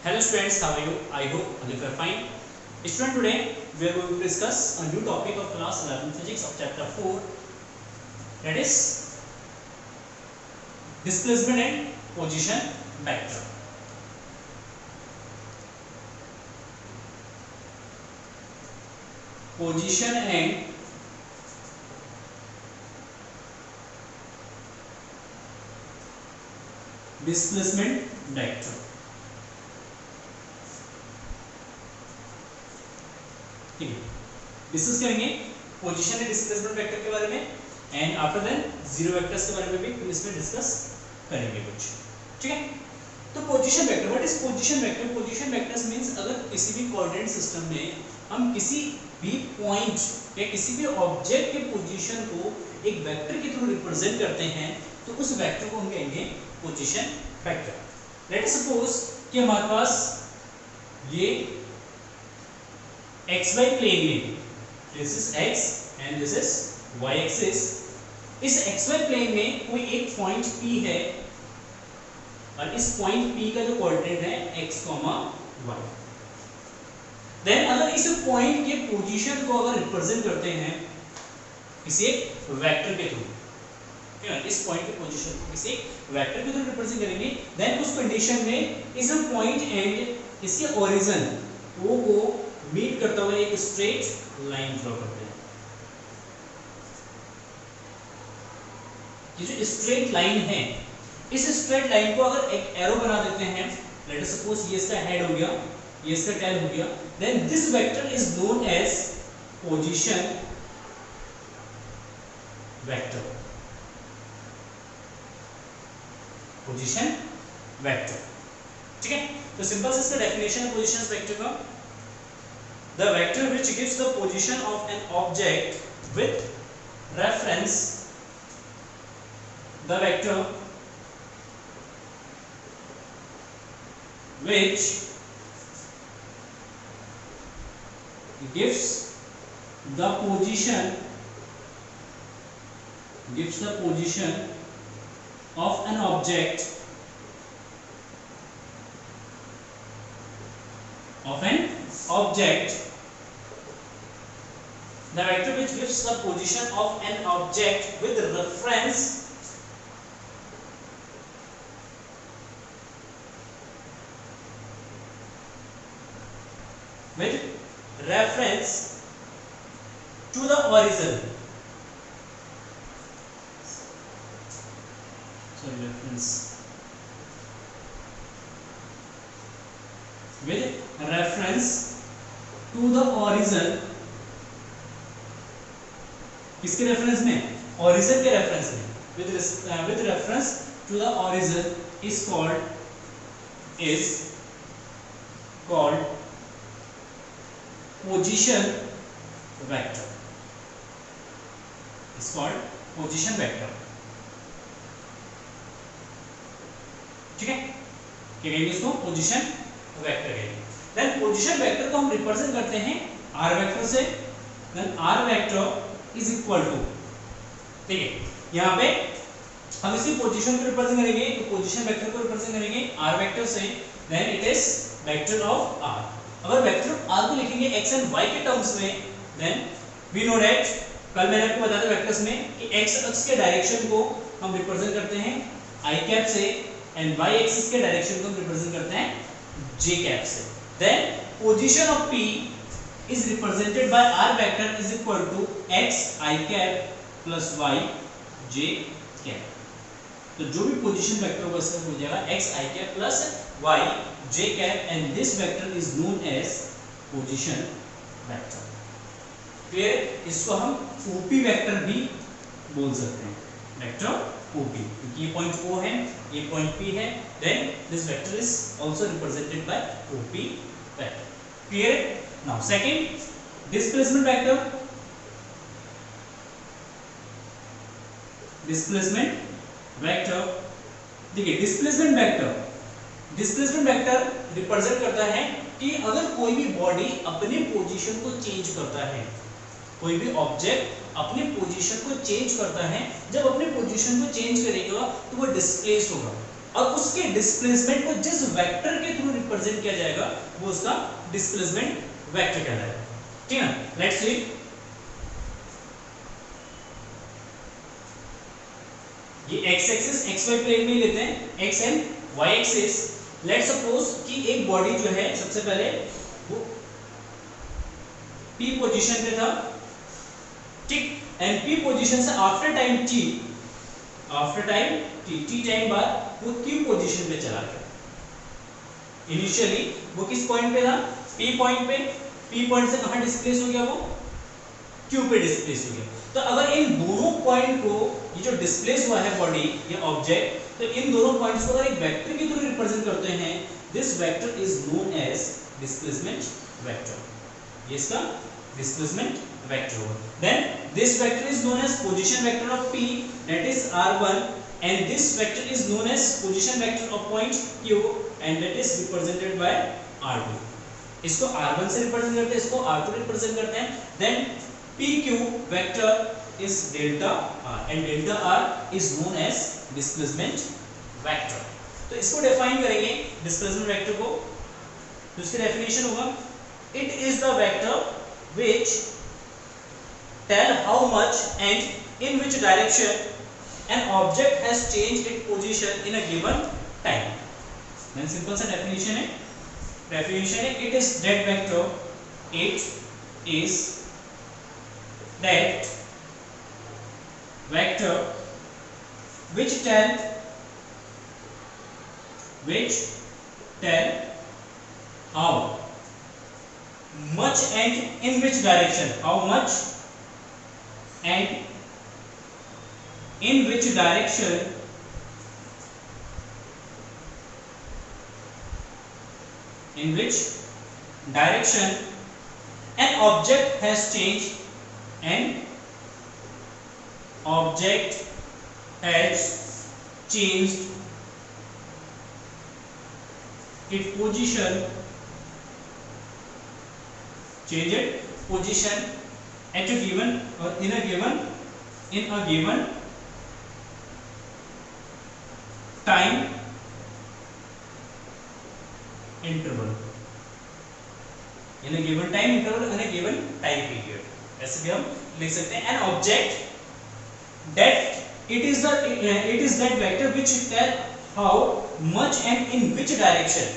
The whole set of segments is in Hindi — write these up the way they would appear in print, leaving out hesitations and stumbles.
Hello students, how are you? I hope all of you are fine. Student, today we are going to discuss a new topic of class 11 physics of chapter 4, that is displacement and position vector. Position and displacement vector. ठीक है, डिस्कस करेंगे पोजीशन एंड डिस्प्लेसमेंट वेक्टर के बारे में and after than zero vectors के बारे में भी हम इसमें डिस्कस करेंगे कुछ. ठीक है, तो position vector, what is position vector? Position vectors means अगर किसी भी कोऑर्डिनेट सिस्टम में हम किसी भी पॉइंट या किसी भी ऑब्जेक्ट के पोजीशन को एक वेक्टर के थ्रू रिप्रेजेंट करते हैं तो उस वेक्टर को हम कहेंगे position vector. Let us suppose कि हमारे पास ये xy प्लेन में, this is x and this is y axis. इस xy प्लेन में कोई एक पॉइंट P है और इस पॉइंट P का जो कोऑर्डिनेट है x, y. देन अगर इस पॉइंट के पोजीशन को अगर रिप्रेजेंट करते हैं किसी एक वेक्टर के थ्रू, ठीक है, इस पॉइंट के पोजीशन को किसी वेक्टर के थ्रू रिप्रेजेंट करेंगे, देन उस कंडीशन में इस पॉइंट एंड इसके ओरिजिन O को मीट करता हुआ एक स्ट्रेट लाइन ड्रॉ करते हैं. ये जो स्ट्रेट लाइन है, इस स्ट्रेट लाइन को अगर एक एरो बना देते हैं, लेट अस सपोज ये इसका हेड हो गया, ये इसका टेल हो गया, then this vector is known as position vector. Position vector. ठीक है, तो सिंपल से इसका डेफिनेशन है पोजीशन वेक्टर का, the vector which gives the position of an object with reference, the vector which gives the position of an object the vector which gives the position of an object with reference to the origin. With reference to the origin. किसके रेफरेंस में? ओरिजिन के रेफरेंस में. with reference to the origin is called position vector. Is called position vector. ठीक है, क्या कहेंगे इसको? पोजीशन वेक्टर कहेंगे. देन पोजीशन वेक्टर को हम रिप्रेजेंट करते हैं r वेक्टर से. Then r vector is equal to, ठीक है, यहाँ पे हम इसकी पोजीशन को रिप्रेजेंट करेंगे तो पोजीशन वेक्टर को रिप्रेजेंट करेंगे r वेक्टर से. Then it is vector of r. अगर वेक्टर ऑफ r को लिखेंगे x एंड y के टर्म्स में, देन वी नो दैट, कल मैंने आपको बताया था वेक्टर्स में कि x अक्ष के डायरेक्शन को हम रिप्रेजेंट करते हैं i कैप से एंड y एक्सिस के डायरेक्शन को हम रिप्रेजेंट करते हैं j कैप से. Then position of p is represented by r vector is equal to x I cap plus y j cap. तो जो भी पोजीशन वेक्टर होगा इसका हो जाएगा x I cap plus y j cap and this vector is known as position vector. फिर इसको हम OP वेक्टर भी बोल सकते हैं, वेक्टर OP, क्योंकि ये पॉइंट O है, ये पॉइंट P है. then this vector is also represented by OP vector. clear? Now second, displacement vector. देखिए डिस्प्लेसमेंट वेक्टर रिप्रेजेंट करता है कि अगर कोई भी बॉडी अपने पोजीशन को चेंज करता है, कोई भी ऑब्जेक्ट अपने पोजीशन को चेंज करता है, जब अपने पोजीशन को चेंज करेगा तो वो डिस्प्लेस होगा. और उसके डिस्प्लेसमेंट को जिस वेक्टर के थ्रू रिप्रेजेंट किया जाएगा वो उसका डिस्प्लेसमेंट वेक्टर कहलाएगा। ठीक है, लेट्स सी। ये X axis X Y plane में ही लेते हैं, X and Y axis. Let's suppose कि एक बॉडी जो है सबसे पहले वो पी पोजीशन पे था, ठीक, एंड पी पोजीशन से आफ्टर टाइम टी टाइम बाद वो क्यू पोजीशन पे चला गया। इनिशियली वो किस पॉइंट पे था, पी पॉइंट पे, पी पॉइंट से कहां डिस्प्लेस हो गया, वो क्यू पे डिस्प्लेस हो गया। तो अगर इन दोनों पॉइंट को, ये जो डिस्प्लेस हुआ है बॉडी या ऑब्जेक्ट, तो इन दोनों पॉइंट्स को अगर एक वेक्टर के थ्रू रिप्रेजेंट करते हैं, this vector is known as displacement vector. ये इसका डिस्प्लेसमेंट वेक्टर होगा। Then this vector is known as position vector of P, that is r1, and this vector is known as position vector of point Q, and that is represented by r2। इसको r1 से रिप्रेजेंट करते हैं, इसको r2 रिप्रेजेंट करते हैं। Then PQ vector is delta r, and delta r is known as displacement vector। तो इसको डिफाइन करेंगे डिस्प्लेसमेंट वेक्टर को, तो इसकी डेफिनेशन होगा, it is the vector which tell how much and in which direction an object has changed its position in a given time। then simple सा डेफिनेशन है, it is that vector, it is that vector which tell how much and in which direction, how much and in which direction an object has changed, its position, at a given or in a given time interval, in a given time interval, in a given time period। ऐसे भी हम लिख सकते हैं। an object that it is that vector which tell how much and in which direction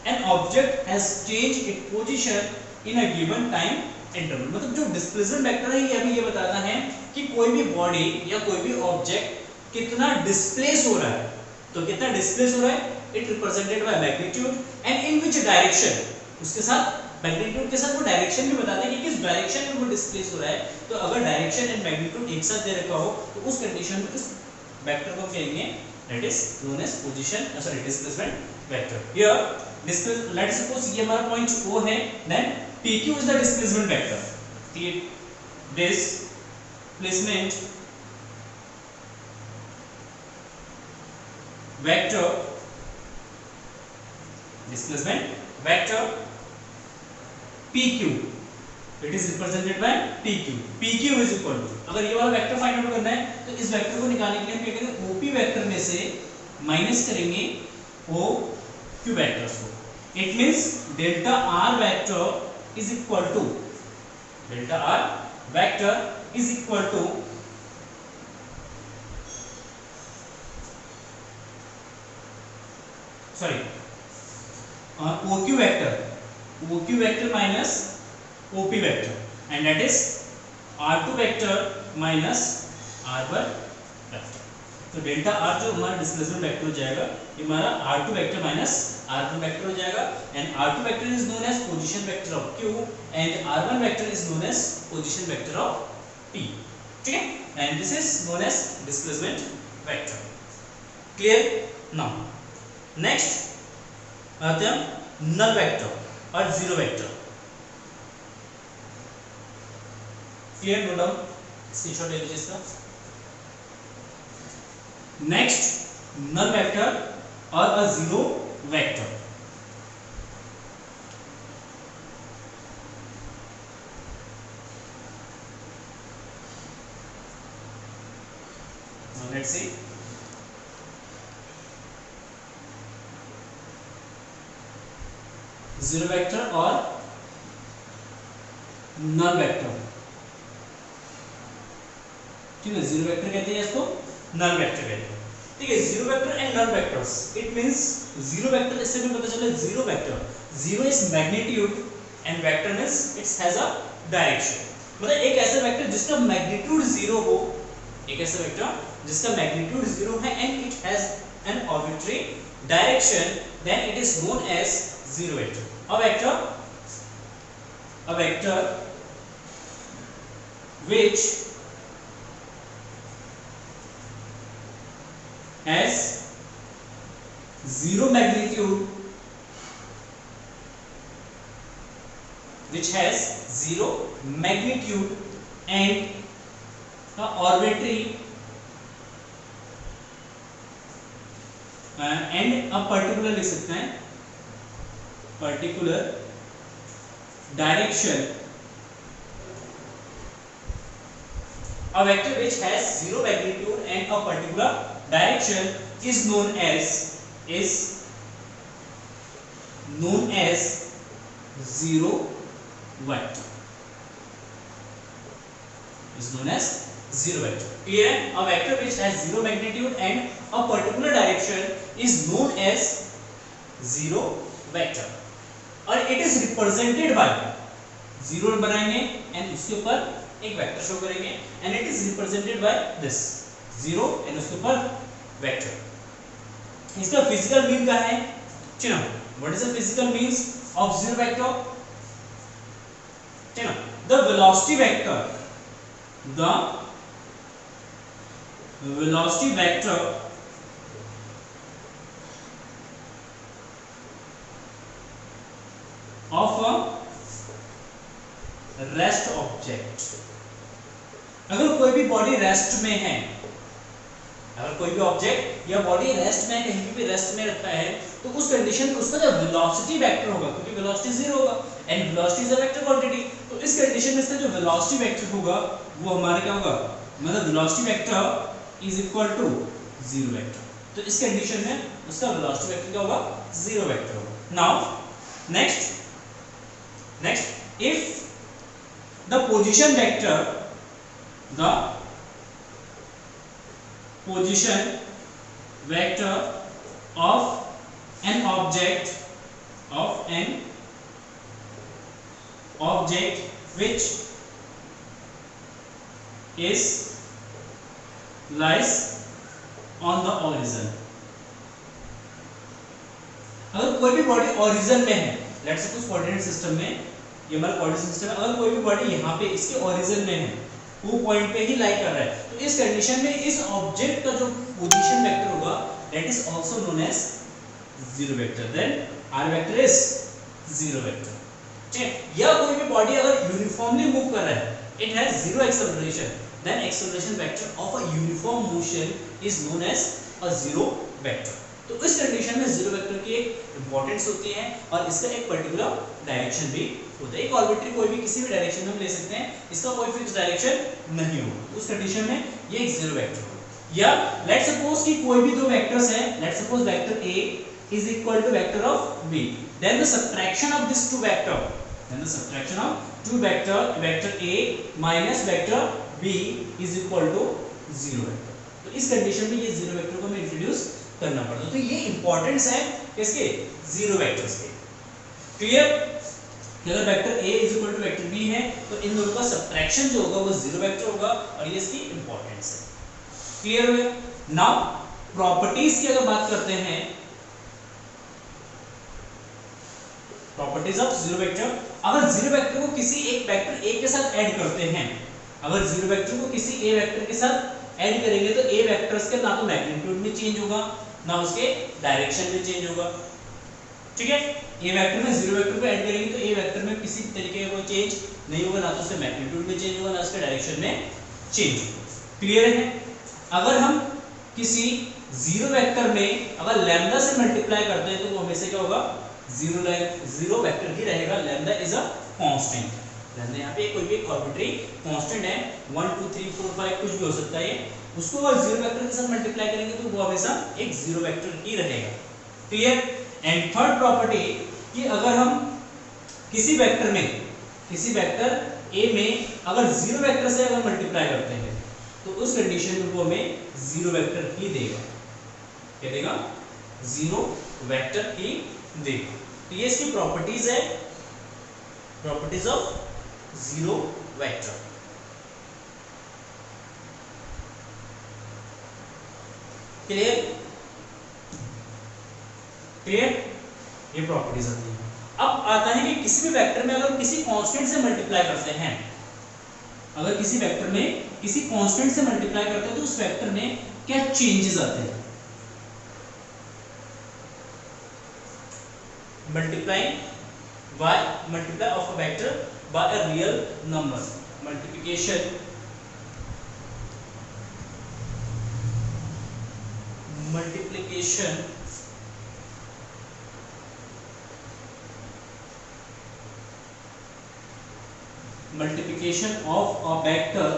an object has changed its position in a given time interval। मतलब जो डिस्प्लेसमेंट वेक्टर है ये अभी ये बताता है कि कोई भी बॉडी या कोई भी ऑब्जेक्ट कितना डिस्प्लेस हो रहा है। तो कितना डिस्प्लेस हो रहा है, it represented by magnitude, and in which direction, उसके साथ मैग्नीट्यूड के साथ वो डायरेक्शन भी बताते हैं कि किस डायरेक्शन में वो डिस्प्लेस हो रहा है। तो अगर डायरेक्शन एंड मैग्नीट्यूड एक साथ दे रखा हो तो उस कंडीशन में इस वेक्टर को कहेंगे that is known as displacement vector. Here let's suppose ये हमारा पॉइंट O है, then PQ is the displacement vector। displacement vector PQ, it is represented by PQ। PQ is equal to, अगर ये वाला वेक्टर फाइंड आउट करना है तो इस वेक्टर को निकालने के लिए हम क्या करेंगे, OP वेक्टर में से माइनस करेंगे OQ वेक्टर्स को। It means delta R vector is equal to OQ vector minus OP vector, and that is R2 vector minus R1 vector। तो डेल्टा R जो हमारा डिस्प्लेसमेंट वेक्टर हो जाएगा, ये हमारा R2 vector minus R1 vector हो जाएगा, and R2 vector is known as position vector of Q, and R1 vector is known as position vector of P। ठीक है, and this is known as displacement vector. Clear? Now next आते हैं नल वेक्टर और zero vector. Clear? Note down, screenshot ले लीजिए इसका। नेक्स्ट नल वेक्टर और a zero vector. Now let's see zero vector और नल वेक्टर, ठीक है, जीरो वेक्टर कहते हैं इसको, नल वेक्टर कहते हैं, ठीक है। Zero vector and null vectors, it means zero vector, इससे भी पता चला zero vector, zero is magnitude and vector means it's has a direction, मतलब एक ऐसा वेक्टर जिसका मैग्नीट्यूड जीरो हो, एक ऐसा वेक्टर जिसका मैग्नीट्यूड जीरो है and it has an arbitrary direction, then it is known as zero vector. A vector which has zero magnitude, and arbitrary and a particular लिख सकते हैं, particular direction, a vector which has zero magnitude and a particular direction is known as zero vector, is known as zero vector, clear है? A vector which has zero magnitude and a particular direction is known as zero vector, और it is represented by, zero बनाएंगे एंड उसके ऊपर एक वेक्टर शो करेंगे and it is represented by this zero and उसके ऊपर वेक्टर। इसका फिजिकल मीन क्या है, चलो what is the physical means of zero vector, चलो the velocity vector of a rest object, अगर कोई भी बॉडी रेस्ट में है, अगर कोई भी ऑब्जेक्ट या बॉडी रेस्ट में कहीं भी रेस्ट में रखा है, तो उस कंडीशन में उसका जो वेलोसिटी वेक्टर होगा, क्योंकि वेलोसिटी जीरो होगा and velocity is a vector quantity, तो इस कंडीशन में इसका जो वेलोसिटी वेक्टर होगा वो हमारा क्या होगा, मतलब velocity vector is equal to zero vector, तो इस कंडीशन में उसका वेलोसिटी वेक्टर क्या होगा, जीरो वेक्टर होगा। Now next if the position vector of an object which is lies on the origin, अगर कोई भी बॉडी ओरिजिन में है, लेट्स सपोज कोऑर्डिनेट सिस्टम में, ये हमारा कोऑर्डिनेट सिस्टम है, अगर कोई भी बॉडी यहाँ पे इसके ओरिजिन में है, वो पॉइंट पे ही लाई कर रहा है, तो इस कंडीशन में इस ऑब्जेक्ट का जो पोजीशन वेक्टर होगा that is also known as zero vector, then R vector is zero vector, ठीक है। या कोई भी बॉडी अगर यूनिफॉर्मली मूव कर रहा है, it has zero acceleration, then acceleration vector of a uniform motion is known as a zero vector, तो इस कंडीशन में जीरो वेक्टर की एक इंपॉर्टेंस होती है और इसका एक पर्टिकुलर डायरेक्शन भी होता है, एक आर्बिट्री कोई भी किसी भी डायरेक्शन में हम ले सकते हैं, इसका कोई फिक्स डायरेक्शन नहीं होगा, उस कंडीशन में ये एक जीरो वेक्टर होगा। या लेट्स सपोज कि कोई भी दो वेक्टर्स हैं, let's suppose vector a is equal to vector of b, then the subtraction of this two vector, vector a minus vector b is equal to zero vector, तो इस कंडीशन में ये जीरो वेक्टर को हमें इंट्रोड्यूस करना पड़ता है, तो ये इंपॉर्टेंस है किसके, जीरो वेक्टर्स के, क्लियर। अगर vector a is equal to vector b है तो इन दोनों का सब्ट्रैक्शन जो होगा वो जीरो वेक्टर होगा और ये इसकी इंपॉर्टेंस है, क्लियर हो गया। नाउ प्रॉपर्टीज की अगर बात करते हैं, प्रॉपर्टीज ऑफ जीरो वेक्टर, अगर जीरो वेक्टर को किसी एक वेक्टर a के साथ ऐड करते हैं, अगर जीरो वेक्टर को किसी a वेक्टर के साथ ऐड करेंगे तो a वेक्टर्स के ना तो मैग्नीट्यूड में चेंज होगा ना उसके डायरेक्शन में चेंज होगा, ठीक है। a वेक्टर में जीरो वेक्टर को ऐड करेंगे तो a वेक्टर में किसी तरीके का कोई चेंज नहीं होगा, ना तो उसके मैग्नीट्यूड में चेंज होगा ना उसके डायरेक्शन में चेंज होगा, क्लियर है। अगर हम किसी जीरो वेक्टर में अगर लैम्डा से मल्टीप्लाई करते हैं तो वो हमेशा क्या होगा, जीरो वेक्टर ही रहेगा, lambda is a constant, lambda यहाँ पे कोई भी आर्बिट्री कांस्टेंट है, 1 2 3 4 5 कुछ भी हो सकता है, उसको अगर जीरो वेक्टर के साथ मल्टीप्लाई करेंगे तो वो हमेशा एक जीरो वेक्टर ही रहेगा, क्लियर। एंड थर्ड प्रॉपर्टी कि अगर हम किसी वेक्टर ए में अगर जीरो वेक्टर से अगर मल्टीप्लाई करते हैं तो उस कंडीशन में वो हमें जीरो वेक्टर ही देगा। क्या देगा? जीरो वेक्टर ही देगा। तो ये इसकी प्रॉपर्टीज है, properties of zero vector. Clear? Clear? ये प्रॉपर्टीज आती है। अब आता है कि किसी भी वेक्टर में अगर किसी कांस्टेंट से मल्टीप्लाई करते हैं, अगर किसी वेक्टर में किसी कांस्टेंट से मल्टीप्लाई करते हैं तो उस वेक्टर में क्या चेंजेस आते हैं। Multiply of a vector by a real number, multiplication of a vector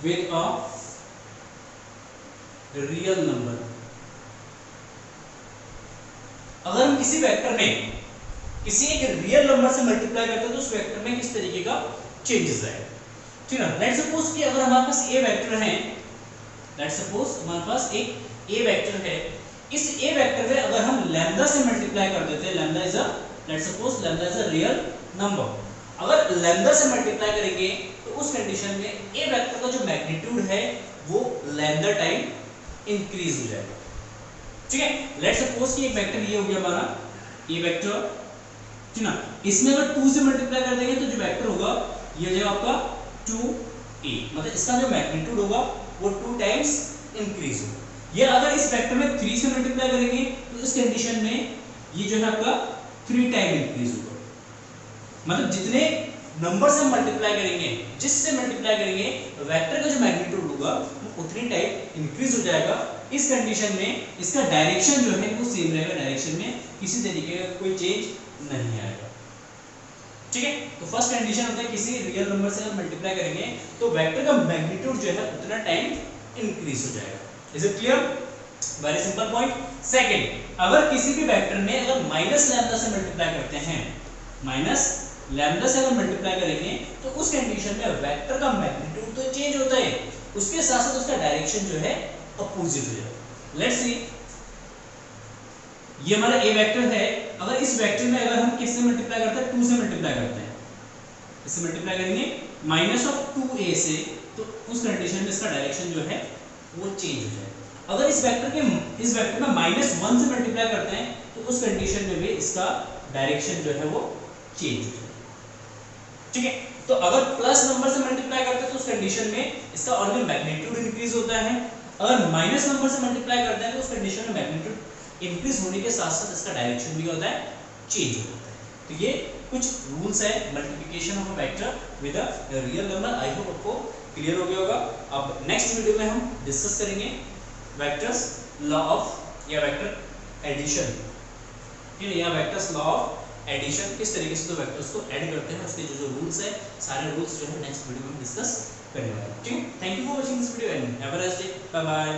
with a real number। अगर हम किसी वेक्टर में किसी एक रियल नंबर से मल्टीप्लाई करते हैं तो उस वेक्टर में किस तरीके का चेंजेस आएगा। ठीक है, लेट्स सपोज कि अगर हमारे पास ए वेक्टर है, लेट्स सपोज हमारे पास एक ए वेक्टर है, इस ए वेक्टर में अगर हम लैम्डा से मल्टीप्लाई कर देते हैं, lambda is a, let's suppose lambda is a real number, अगर लैम्डा से मल्टीप्लाई करेंगे तो उस कंडीशन में ए वेक्टर का जो मैग्नीट्यूड है वो लैम्डा टाइम इंक्रीज हो जाएगा। ठीक है, लेट्स सपोज कि एक वेक्टर ये हो गया हमारा ए वेक्टर, ठीक ना, इसमें अगर 2 से मल्टीप्लाई कर देंगे तो जो वेक्टर होगा ये हो जाएगा आपका 2a, मतलब इसका जो मैग्नीट्यूड होगा वो 2 टाइम्स इंक्रीज होगा। ये अगर इस वेक्टर में 3 से मल्टीप्लाई करेंगे तो इस कंडीशन में ये जो है आपका 3 टाइम इंक्रीज होगा। मतलब जितने नंबर से मल्टीप्लाई करेंगे, जिससे मल्टीप्लाई करेंगे, वेक्टर का जो मैग्नीट्यूड होगा वो उतनी टाइम इंक्रीज हो जाएगा। इस कंडीशन में इसका डायरेक्शन जो है वो सेम रहेगा, डायरेक्शन में किसी तरीके का कोई चेंज नहीं आएगा। ठीक है, तो फर्स्ट कंडीशन होता है किसी रियल नंबर से मल्टीप्लाई करेंगे तो वेक्टर का मैग्नीट्यूड जो है उतना टाइम इंक्रीज हो जाएगा। Is it clear? Very simple point. Second, अगर किसी भी वेक्टर में अगर माइनस लैम्डा से मल्टीप्लाई करते हैं, माइनस लैम्डा से अगर मल्टीप्लाई करेंगे तो उस कंडीशन में वेक्टर का मैग्नीट्यूड तो चेंज होता है, उसके साथ साथ उसका डायरेक्शन जो है अपोजिट हो जाएगा। लेट्स सी, ये हमारा ए वेक्टर है, अगर इस वेक्टर में अगर हम किससे मल्टीप्लाई करते हैं, 2 से मल्टीप्लाई करते हैं, इससे मल्टीप्लाई करेंगे माइनस ऑफ 2a से, तो उस कंडीशन में इसका डायरेक्शन जो है वो चेंज हो जाएगा। अगर इस वेक्टर में -1 से मल्टीप्लाई करते हैं तो उस कंडीशन में भी इसका डायरेक्शन जो है वो चेंज हो जाएगा। ठीक है, तो अगर प्लस नंबर से मल्टीप्लाई करते हैं तो उस कंडीशन में इसका ऑलरेडी मैग्नीट्यूड इंक्रीज होता है, अगर माइनस नंबर से मल्टीप्लाई करते हैं तो उस कंडीशन में मैग्नीट्यूड इंक्रीज होने के साथ साथ इसका डायरेक्शन भी होता है चेंज हो जाता है। तो ये कुछ रूल्स है multiplication of a vector with a real number. I hope आपको क्लियर हो गया होगा। अब नेक्स्ट वीडियो में हम डिस्कस करेंगे वेक्टर्स लॉ ऑफ या वेक्टर एडिशन, ठीक है, या वेक्टर्स लॉ ऑफ एडिशन, किस तरीके से दो वेक्टर्स को ऐड करते हैं, उसके जो रूल्स है, सारे रूल्स जो है नेक्स्ट वीडियो में डिस्कस करने वाले हैं। ठीक है, thank you for watching this video and have a nice day, bye bye.